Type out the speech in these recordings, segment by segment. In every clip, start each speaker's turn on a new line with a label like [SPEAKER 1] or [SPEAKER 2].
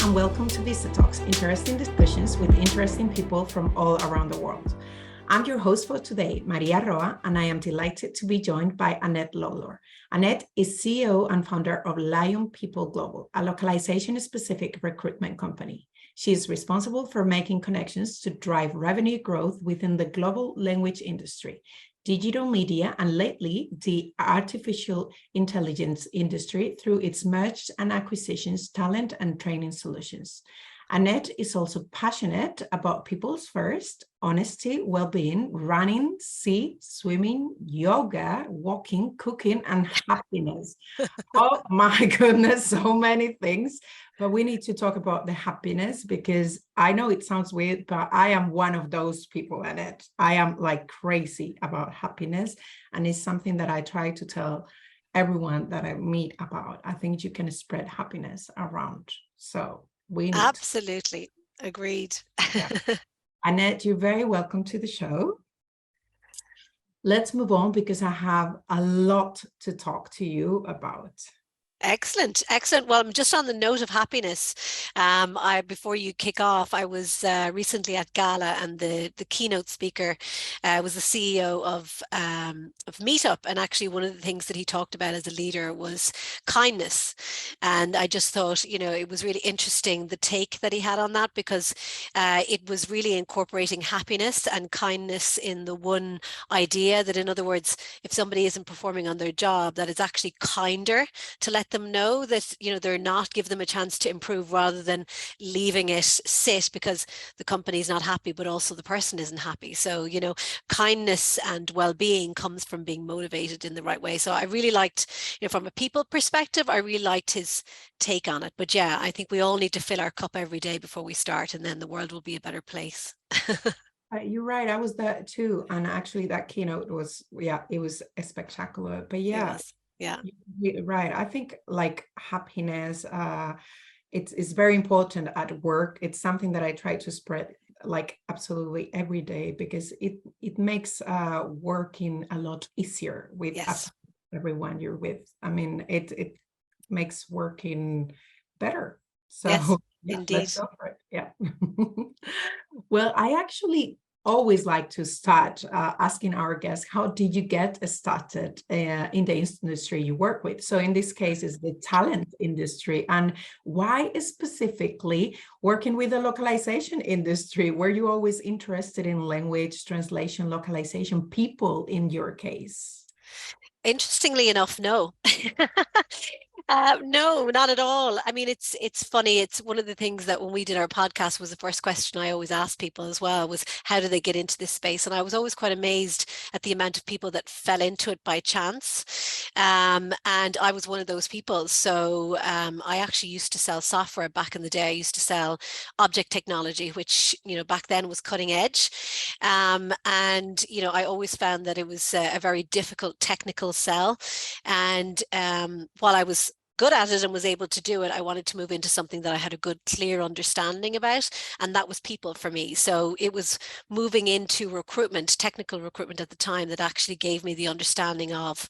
[SPEAKER 1] and welcome to VistaTalks, interesting discussions with interesting people from all around the world. I'm your host for today, María Roa, and I am delighted to be joined by Annette Lawlor. Annette is CEO and founder of Lion People Global, a localization-specific recruitment company. She is responsible for making connections to drive revenue growth within the global language industry, digital media, and lately, the artificial intelligence industry through its mergers and acquisitions, talent, and training solutions. Annette is also passionate about people's first, honesty, well-being, running, sea, swimming, yoga, walking, cooking, and happiness. Oh my goodness, so many things. But we need to talk about the happiness because I know it sounds weird, but I am one of those people, Annette. I am like crazy about happiness. And it's something that I try to tell everyone that I meet about. I think you can spread happiness around. So we need
[SPEAKER 2] absolutely agreed.
[SPEAKER 1] Yeah. Annette, you're very welcome to the show. Let's move on because I have a lot to talk to you about.
[SPEAKER 2] Excellent. Well, I'm just on the note of happiness. Before you kick off, I was recently at Gala, and the keynote speaker was the CEO of Meetup, and actually one of the things that he talked about as a leader was kindness. And I just thought, it was really interesting the take that he had on that, because it was really incorporating happiness and kindness in the one idea that, in other words, if somebody isn't performing on their job, that it's actually kinder to let them know that they're not, give them a chance to improve rather than leaving it sit because the company's not happy but also the person isn't happy. So kindness and well-being comes from being motivated in the right way. So I really liked, from a people perspective, I really liked his take on it. But yeah, I think we all need to fill our cup every day before we start, and then the world will be a better place.
[SPEAKER 1] You're right. I was there too, and actually that keynote was, it was spectacular. But yeah, you're right. I think like happiness, it's very important at work. It's something that I try to spread like absolutely every day, because it makes working a lot easier with everyone you're with. I mean, it makes working better. So
[SPEAKER 2] yes, indeed.
[SPEAKER 1] Let's go for it. Yeah. Well, I actually always like to start asking our guests, how did you get started in the industry you work with? So in this case, it's the talent industry. And why specifically working with the localization industry? Were you always interested in language, translation, localization, people in your case?
[SPEAKER 2] Interestingly enough, no. No, not at all. I mean, it's funny. It's one of the things that when we did our podcast was the first question I always asked people as well, was how do they get into this space? And I was always quite amazed at the amount of people that fell into it by chance. And I was one of those people. So I actually used to sell software back in the day. I used to sell object technology, which, back then was cutting edge. And, I always found that it was a very difficult technical sell. And while I was good at it and was able to do it, I wanted to move into something that I had a good, clear understanding about, and that was people for me. So it was moving into recruitment, technical recruitment at the time, that actually gave me the understanding of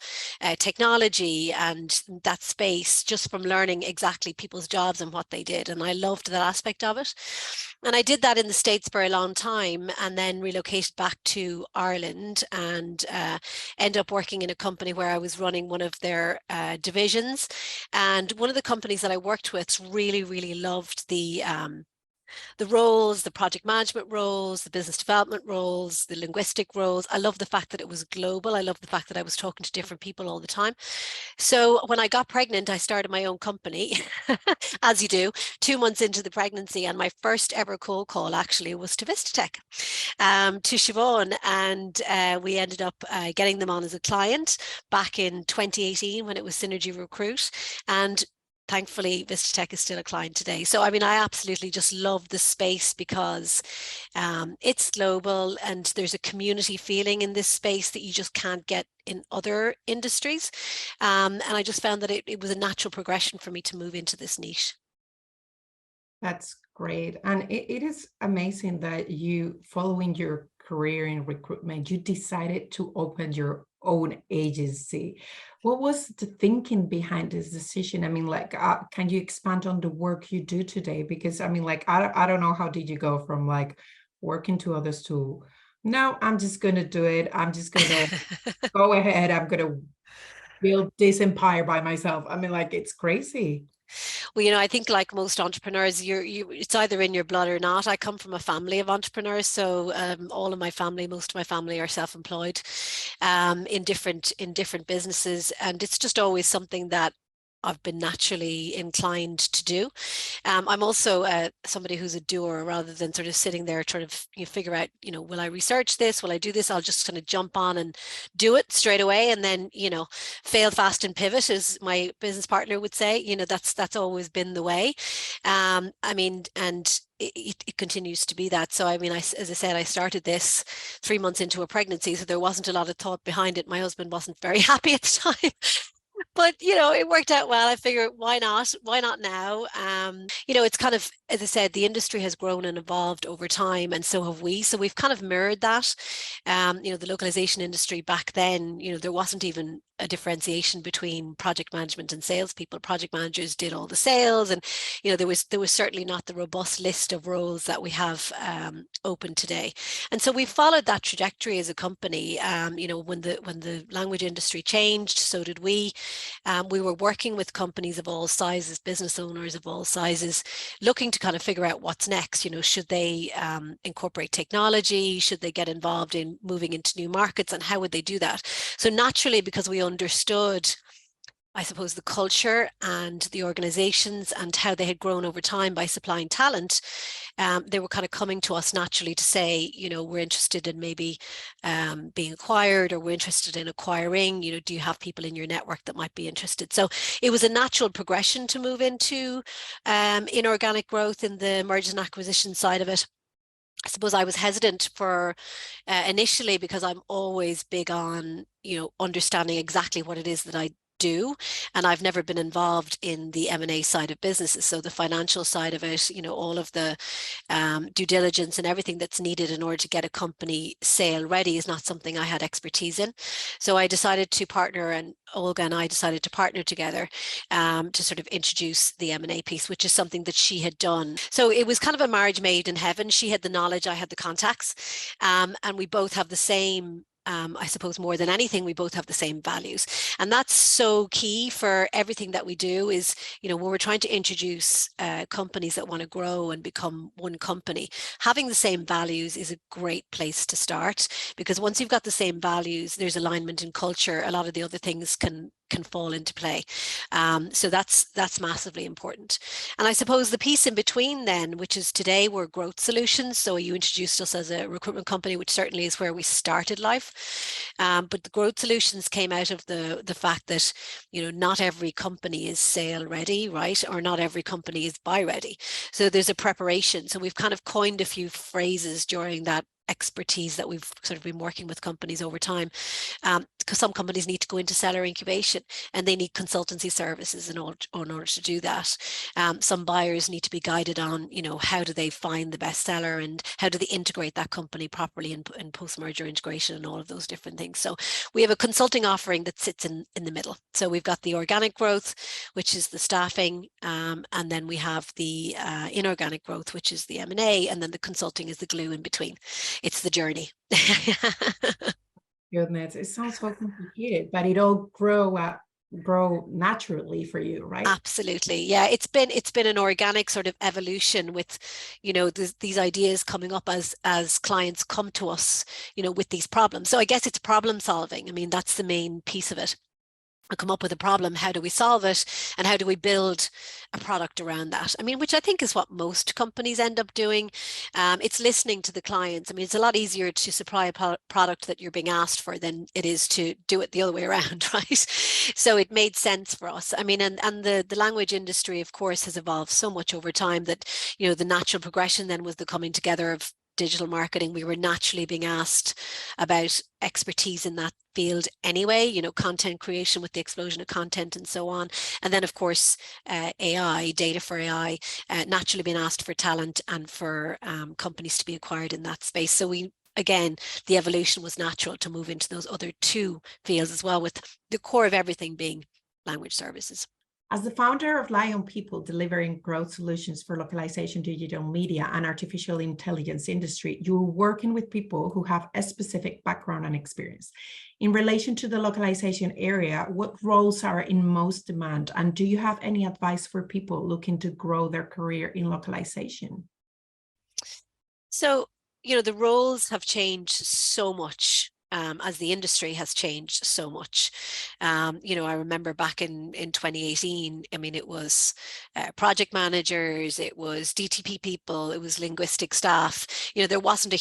[SPEAKER 2] technology and that space, just from learning exactly people's jobs and what they did. And I loved that aspect of it. And I did that in the States for a long time, and then relocated back to Ireland, and ended up working in a company where I was running one of their divisions. And one of the companies that I worked with really, really loved the roles, the project management roles, the business development roles, the linguistic roles. I love the fact that it was global. I love the fact that I was talking to different people all the time. So when I got pregnant, I started my own company, as you do, 2 months into the pregnancy. And my first ever cold call actually was to VistaTech, to Siobhan. And we ended up getting them on as a client back in 2018 when it was Synergy Recruit. And thankfully, VistaTech is still a client today. So, I mean, I absolutely just love the space because it's global, and there's a community feeling in this space that you just can't get in other industries. And I just found that it was a natural progression for me to move into this niche.
[SPEAKER 1] That's great. And it is amazing that you, following your career in recruitment, you decided to open your own agency. What was the thinking behind this decision? I mean, like, can you expand on the work you do today? Because I mean, like, I don't know, how did you go from like working to others to, no, I'm just going to do it. I'm just going to go ahead. I'm going to build this empire by myself. I mean, like, it's crazy.
[SPEAKER 2] Well, I think like most entrepreneurs, it's either in your blood or not. I come from a family of entrepreneurs, so all of my family, most of my family are self-employed in different businesses, and it's just always something that I've been naturally inclined to do. I'm also somebody who's a doer rather than sort of sitting there trying to figure out, will I research this? Will I do this? I'll just kind of jump on and do it straight away. And then, fail fast and pivot, as my business partner would say. That's always been the way. I mean, and it continues to be that. So, I mean, as I said, I started this 3 months into a pregnancy, so there wasn't a lot of thought behind it. My husband wasn't very happy at the time. But it worked out well. I figure, why not? Why not now? It's kind of, as I said, the industry has grown and evolved over time, and so have we. So we've kind of mirrored that. The localization industry back then, there wasn't even a differentiation between project management and salespeople. Project managers did all the sales, and there was certainly not the robust list of roles that we have open today. And so we followed that trajectory as a company. When the language industry changed, so did we. We were working with companies of all sizes, business owners of all sizes, looking to kind of figure out what's next. Should they incorporate technology? Should they get involved in moving into new markets? And how would they do that? So naturally, because we understood, I suppose, the culture and the organizations and how they had grown over time by supplying talent, they were kind of coming to us naturally to say, we're interested in maybe being acquired, or we're interested in acquiring, do you have people in your network that might be interested? So it was a natural progression to move into inorganic growth in the mergers and acquisition side of it. I suppose I was hesitant for initially, because I'm always big on, understanding exactly what it is that I do, and I've never been involved in the M&A side of businesses, so the financial side of it, all of the due diligence and everything that's needed in order to get a company sale ready is not something I had expertise in. So I decided to partner, and Olga and I decided to partner together to sort of introduce the M&A piece, which is something that she had done. So it was kind of a marriage made in heaven. She had the knowledge, I had the contacts, and we both have the same, I suppose more than anything, we both have the same values. And that's so key for everything that we do is, when we're trying to introduce companies that want to grow and become one company, having the same values is a great place to start, because once you've got the same values, there's alignment in culture, a lot of the other things can fall into play. So that's massively important. And I suppose the piece in between then, which is today we're growth solutions. So you introduced us as a recruitment company, which certainly is where we started life. But the growth solutions came out of the fact that, not every company is sale ready, right? Or not every company is buy ready. So there's a preparation. So we've kind of coined a few phrases during that expertise that we've sort of been working with companies over time, because some companies need to go into seller incubation and they need consultancy services in order to do that. Some buyers need to be guided on, how do they find the best seller and how do they integrate that company properly in post-merger integration and all of those different things. So we have a consulting offering that sits in the middle. So we've got the organic growth, which is the staffing, and then we have the inorganic growth, which is the M&A, and then the consulting is the glue in between. It's the journey.
[SPEAKER 1] Goodness, it sounds so complicated, but it all grow naturally for you, right?
[SPEAKER 2] Absolutely. Yeah, it's been an organic sort of evolution with, these ideas coming up as clients come to us, with these problems. So I guess it's problem solving. I mean, that's the main piece of it. I come up with a problem, how do we solve it, and how do we build a product around that? I mean, which I think is what most companies end up doing. It's listening to the clients. I mean, it's a lot easier to supply a product that you're being asked for than it is to do it the other way around, right? So it made sense for us. I mean, and the language industry, of course, has evolved so much over time that, the natural progression then was the coming together of digital marketing. We were naturally being asked about expertise in that field anyway, content creation with the explosion of content and so on. And then, of course, AI, data for AI, naturally being asked for talent and for companies to be acquired in that space. So we again, the evolution was natural to move into those other two fields as well, with the core of everything being language services.
[SPEAKER 1] As the founder of Lion People, delivering growth solutions for localization, digital media, and artificial intelligence industry, you're working with people who have a specific background and experience. In relation to the localization area, what roles are in most demand? And do you have any advice for people looking to grow their career in localization?
[SPEAKER 2] So, the roles have changed so much. As the industry has changed so much. I remember back in 2018, I mean, it was project managers, it was DTP people, it was linguistic staff. There wasn't the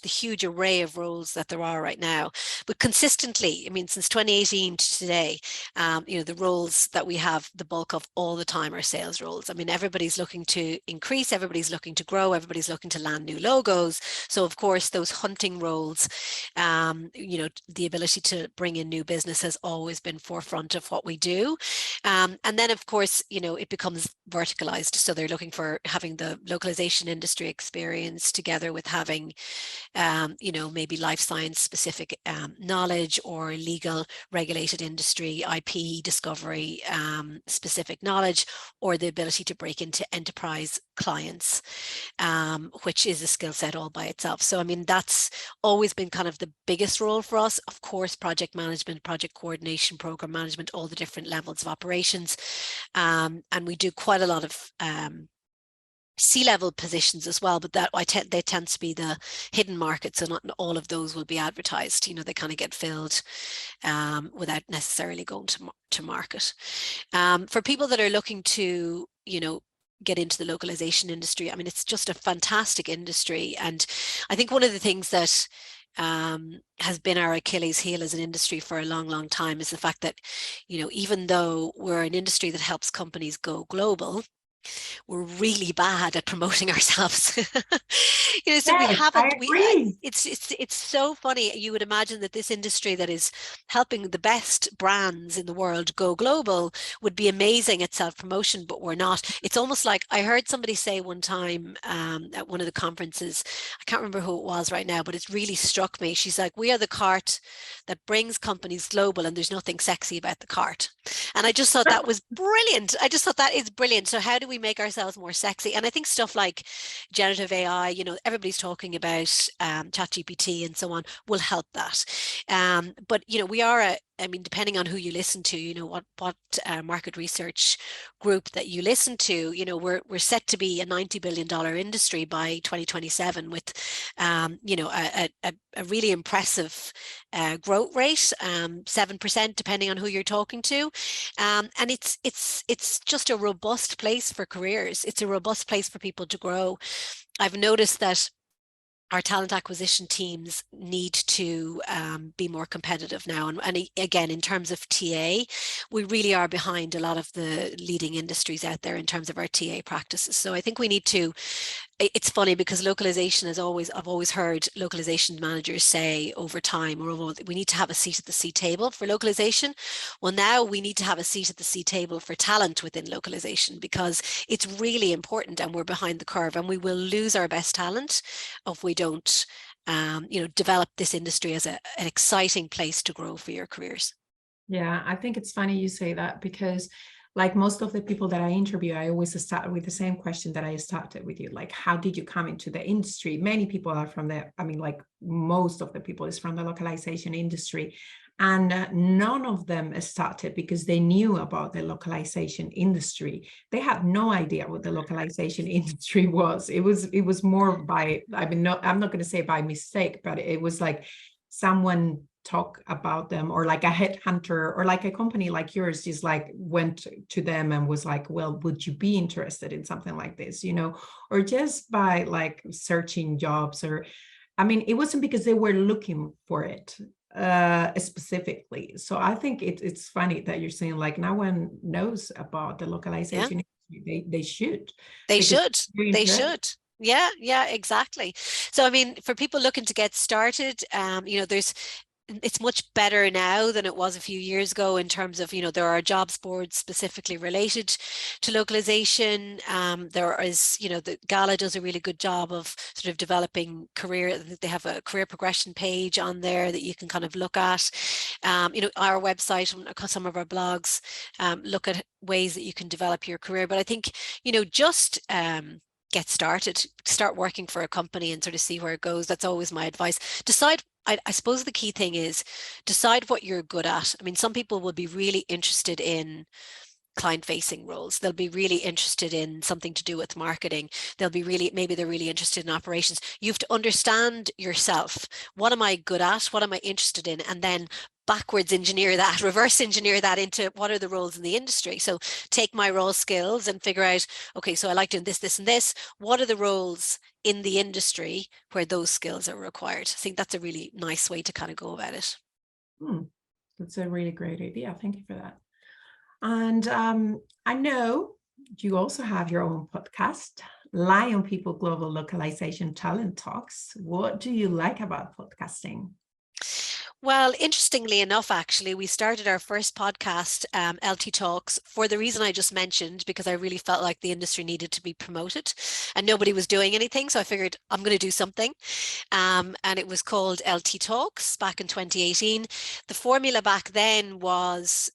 [SPEAKER 2] huge array of roles that there are right now. But consistently, I mean, since 2018 to today, the roles that we have, the bulk of all the time, are sales roles. I mean, everybody's looking to increase, everybody's looking to grow, everybody's looking to land new logos. So of course, those hunting roles, the ability to bring in new business has always been forefront of what we do. And then, of course, it becomes verticalized. So they're looking for having the localization industry experience together with having, maybe life science specific knowledge, or legal regulated industry, IP discovery specific knowledge, or the ability to break into enterprise clients, which is a skill set all by itself. So, I mean, that's always been kind of the biggest role for us. Of course, project management, project coordination, program management, all the different levels of operations. And we do quite a lot of C-level positions as well, but they tend to be the hidden markets, so not all of those will be advertised. They kind of get filled without necessarily going to market. For people that are looking to, get into the localization industry, I mean, it's just a fantastic industry. And I think one of the things that has been our Achilles heel as an industry for a long time is the fact that, even though we're an industry that helps companies go global, we're really bad at promoting ourselves. So we
[SPEAKER 1] Yes,
[SPEAKER 2] haven't.
[SPEAKER 1] I agree.
[SPEAKER 2] It's so funny. You would imagine that this industry that is helping the best brands in the world go global would be amazing at self-promotion, but we're not. It's almost like I heard somebody say one time at one of the conferences, I can't remember who it was right now, but it really struck me. She's like, we are the cart that brings companies global, and there's nothing sexy about the cart. And I just thought that was brilliant. I just thought that is brilliant. So how do we make ourselves more sexy? And I think stuff like generative AI, everybody's talking about ChatGPT and so on, will help that. But we are depending on who you listen to, what market research group that you listen to, we're set to be a $90 billion industry by 2027 with, a really impressive growth rate, 7%, depending on who you're talking to. And it's just a robust place for careers. It's a robust place for people to grow. I've noticed that our talent acquisition teams need to be more competitive now. And again, in terms of TA, we really are behind a lot of the leading industries out there in terms of our TA practices. So I think we need to, it's funny because localization is I've always heard localization managers say over time, we need to have a seat at the C table for localization. Well, now we need to have a seat at the C table for talent within localization, because it's really important and we're behind the curve, and we will lose our best talent if we don't develop this industry as an exciting place to grow for your careers.
[SPEAKER 1] Yeah, I think it's funny you say that, because like most of the people that I interview, I always start with the same question that I started with you. Like, how did you come into the industry? Many people are from like most of the people is from the localization industry. And none of them started because they knew about the localization industry. They had no idea what the localization industry was. It was more by, I'm not going to say by mistake, but it was like someone talk about them, or like a headhunter, or like a company like yours just like went to them and was like, well, would you be interested in something like this, or just by like searching jobs, or it wasn't because they were looking for it specifically. So I think it's funny that you're saying like no one knows about the localization. Yeah. They should.
[SPEAKER 2] They should. Yeah, exactly. So, for people looking to get started, it's much better now than it was a few years ago in terms of, you know, there are jobs boards specifically related to localization. There is, you know, the Gala does a really good job of sort of developing career. They have a career progression page on there that you can kind of look at. You know, our website, some of our blogs look at ways that you can develop your career. But I think, you know, just get started, start working for a company and sort of see where it goes. That's always my advice. Decide, I suppose the key thing is decide what you're good at. I mean, some people will be really interested in client-facing roles. They'll be really interested in something to do with marketing. Maybe they're really interested in operations. You have to understand yourself. What am I good at? What am I interested in? And then backwards engineer that, reverse engineer that into what are the roles in the industry. So take my role skills and figure out, okay, so I like doing this, this, and this. What are the roles in the industry where those skills are required? I think that's a really nice way to kind of go about it.
[SPEAKER 1] That's a really great idea. Thank you for that. And I know you also have your own podcast, Lion People Global Localization Talent Talks. What do you like about podcasting?
[SPEAKER 2] Well, interestingly enough, actually, we started our first podcast, LT Talks, for the reason I just mentioned, because I really felt like the industry needed to be promoted and nobody was doing anything. So I figured I'm going to do something. And it was called LT Talks back in 2018. The formula back then was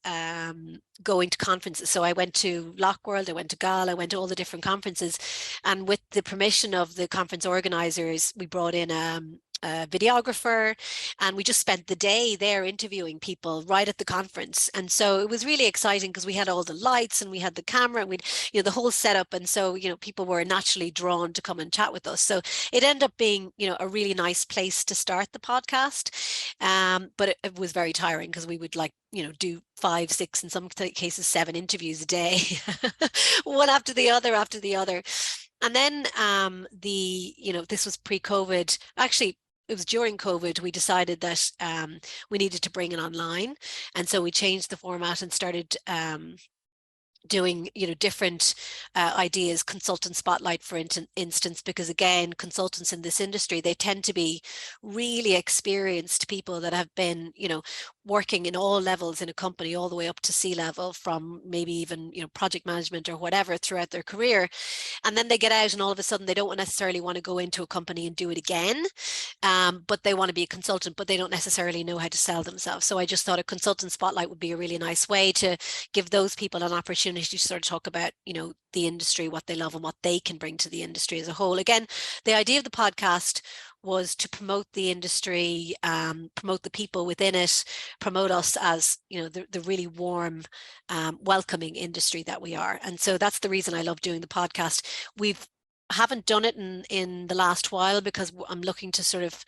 [SPEAKER 2] going to conferences. So I went to Lockworld, I went to GAL, I went to all the different conferences. And with the permission of the conference organizers, we brought in a videographer, and we just spent the day there interviewing people right at the conference. And so it was really exciting because we had all the lights and we had the camera and we'd, you know, the whole setup. And so, you know, people were naturally drawn to come and chat with us. So it ended up being, you know, a really nice place to start the podcast. But it was very tiring because we would, like, you know, do 5, 6, in some cases 7 interviews a day, one after the other after the other. And then you know, this was pre-COVID. Actually, it was during COVID, we decided that we needed to bring it online. And so we changed the format and started doing, you know, different ideas, consultant spotlight, for instance, because again, consultants in this industry, they tend to be really experienced people that have been, you know, working in all levels in a company, all the way up to C-level, from maybe even, you know, project management or whatever throughout their career. And then they get out and all of a sudden they don't necessarily want to go into a company and do it again, but they want to be a consultant, but they don't necessarily know how to sell themselves. So I just thought a consultant spotlight would be a really nice way to give those people an opportunity to sort of talk about, you know, the industry, what they love and what they can bring to the industry as a whole. Again, the idea of the podcast was to promote the industry, promote the people within it, promote us as, you know, the really warm, welcoming industry that we are. And so that's the reason I love doing the podcast. Haven't done it in the last while because I'm looking to sort of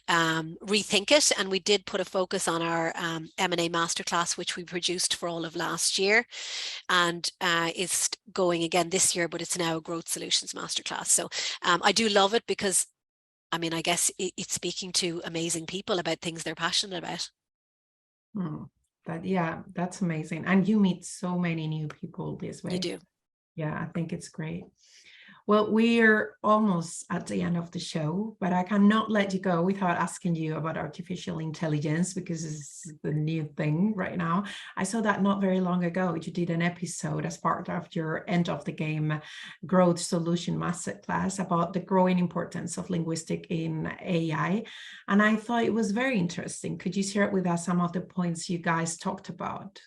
[SPEAKER 2] rethink it. And we did put a focus on our M&A masterclass, which we produced for all of last year, and is going again this year, but it's now a growth solutions masterclass. So I do love it because, I mean, I guess it's speaking to amazing people about things they're passionate about.
[SPEAKER 1] That's amazing. And you meet so many new people this way.
[SPEAKER 2] You do.
[SPEAKER 1] Yeah, I think it's great. Well, we're almost at the end of the show, but I cannot let you go without asking you about artificial intelligence, because it's the new thing right now. I saw that not very long ago. You did an episode as part of your End of the Game Growth Solution Masterclass about the growing importance of linguistic in AI. And I thought it was very interesting. Could you share with us some of the points you guys talked about?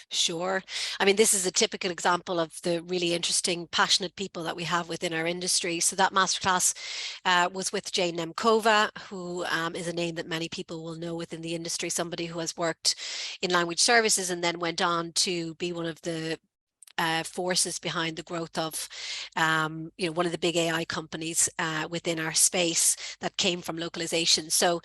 [SPEAKER 2] Sure. I mean, this is a typical example of the really interesting, passionate people that we have within our industry. So that masterclass was with Jane Nemkova, who is a name that many people will know within the industry, somebody who has worked in language services and then went on to be one of the forces behind the growth of, you know, one of the big AI companies within our space that came from localization. So,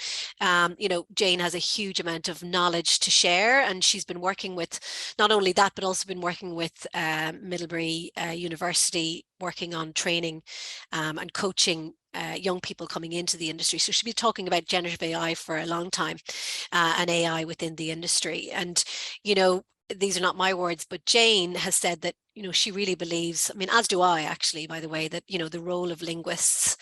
[SPEAKER 2] you know, Jane has a huge amount of knowledge to share, and she's been working with not only that, but also been working with Middlebury University, working on training and coaching young people coming into the industry. So she'll be talking about generative AI for a long time, and AI within the industry. And, you know, these are not my words, but Jane has said that, you know, she really believes, I mean, as do I actually, by the way, that, you know, the role of linguists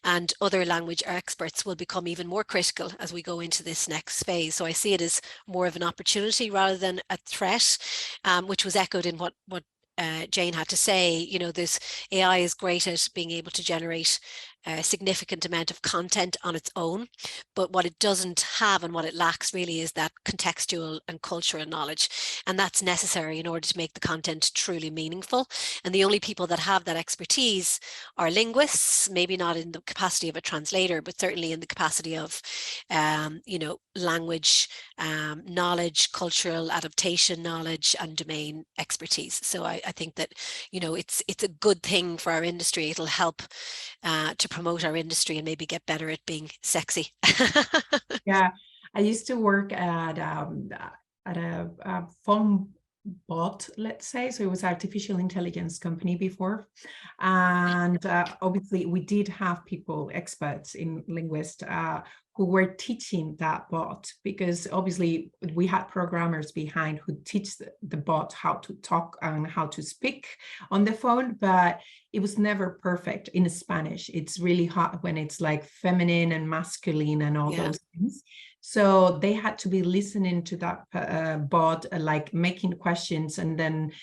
[SPEAKER 2] and other language experts will become even more critical as we go into this next phase. So I see it as more of an opportunity rather than a threat, which was echoed in what Jane had to say. You know, this AI is great at being able to generate a significant amount of content on its own, but what it doesn't have and what it lacks really is that contextual and cultural knowledge, and that's necessary in order to make the content truly meaningful. And the only people that have that expertise are linguists, maybe not in the capacity of a translator, but certainly in the capacity of you know, language knowledge, cultural adaptation knowledge, and domain expertise. So I think that, you know, it's a good thing for our industry. It'll help to promote our industry and maybe get better at being sexy.
[SPEAKER 1] Yeah, I used to work at a phone bot, let's say. So it was artificial intelligence company before. And obviously we did have people, experts in linguists, who were teaching that bot, because obviously we had programmers behind who teach the bot how to talk and how to speak on the phone, but it was never perfect in Spanish. It's really hard when it's like feminine and masculine and all those things. So they had to be listening to that bot, like making questions and then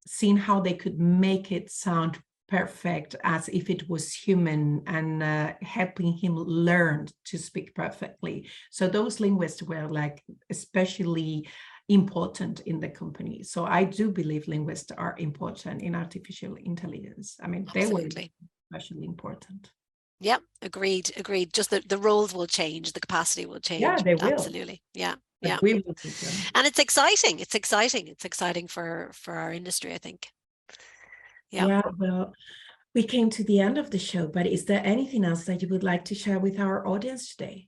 [SPEAKER 1] seeing how they could make it sound perfect as if it was human, and helping him learn to speak perfectly. So those linguists were like especially important in the company. So I do believe linguists are important in artificial intelligence. I mean,
[SPEAKER 2] Absolutely.
[SPEAKER 1] They were especially important.
[SPEAKER 2] Yeah, agreed. Just the roles will change, the capacity will change.
[SPEAKER 1] Yeah, they will.
[SPEAKER 2] Absolutely. Yeah.
[SPEAKER 1] But
[SPEAKER 2] yeah.
[SPEAKER 1] we will need them.
[SPEAKER 2] And it's exciting. It's exciting for our industry, I think.
[SPEAKER 1] Yeah, well, we came to the end of the show, but is there anything else that you would like to share with our audience today?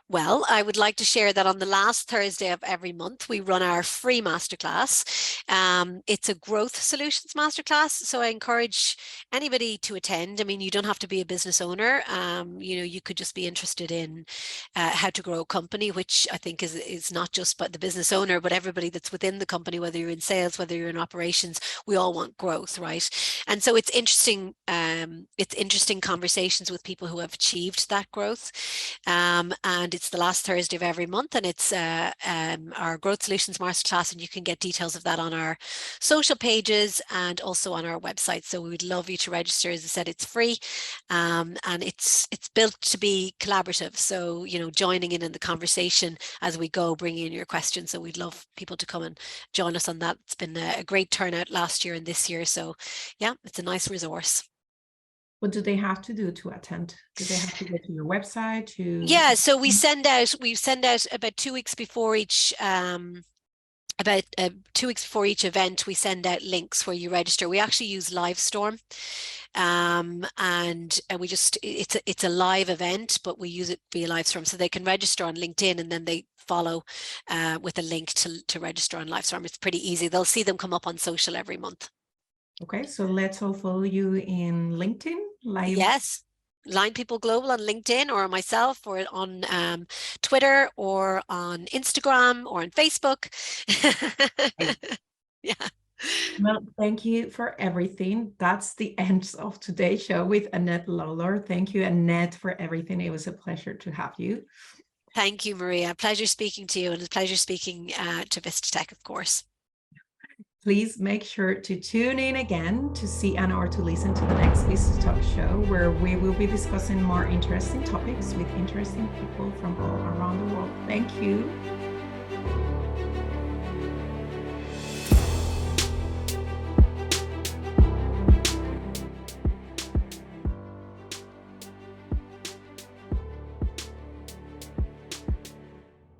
[SPEAKER 2] Well, I would like to share that on the last Thursday of every month, we run our free masterclass. It's a growth solutions masterclass. So I encourage anybody to attend. I mean, you don't have to be a business owner. You know, you could just be interested in how to grow a company, which I think is not just but the business owner, but everybody that's within the company, whether you're in sales, whether you're in operations, we all want growth, right? And so it's interesting conversations with people who have achieved that growth. And it's the last Thursday of every month, and it's our Growth Solutions Masterclass, and you can get details of that on our social pages and also on our website. So we would love you to register. As I said, it's free, and it's built to be collaborative. So, you know, joining in the conversation as we go, bringing in your questions. So we'd love people to come and join us on that. It's been a great turnout last year and this year. So yeah, it's a nice resource.
[SPEAKER 1] What do they have to do to attend? Do they have to go to your website?
[SPEAKER 2] Yeah, so we send out about 2 weeks before each about 2 weeks before each event, we send out links where you register. We actually use Livestorm, and we just it's a live event, but we use it via Livestorm, so they can register on LinkedIn and then they follow with a link to register on Livestorm. It's pretty easy. They'll see them come up on social every month.
[SPEAKER 1] Okay, so let's all follow you in LinkedIn.
[SPEAKER 2] Yes, Line People Global on LinkedIn, or myself, or on Twitter, or on Instagram, or on Facebook. Yeah.
[SPEAKER 1] Well, thank you for everything. That's the end of today's show with Annette Lawlor. Thank you, Annette, for everything. It was a pleasure to have you.
[SPEAKER 2] Thank you, Maria. Pleasure speaking to you, and a pleasure speaking to VistaTalks, of course.
[SPEAKER 1] Please make sure to tune in again to see and or to listen to the next VistaTalks show, where we will be discussing more interesting topics with interesting people from all around the world. Thank you.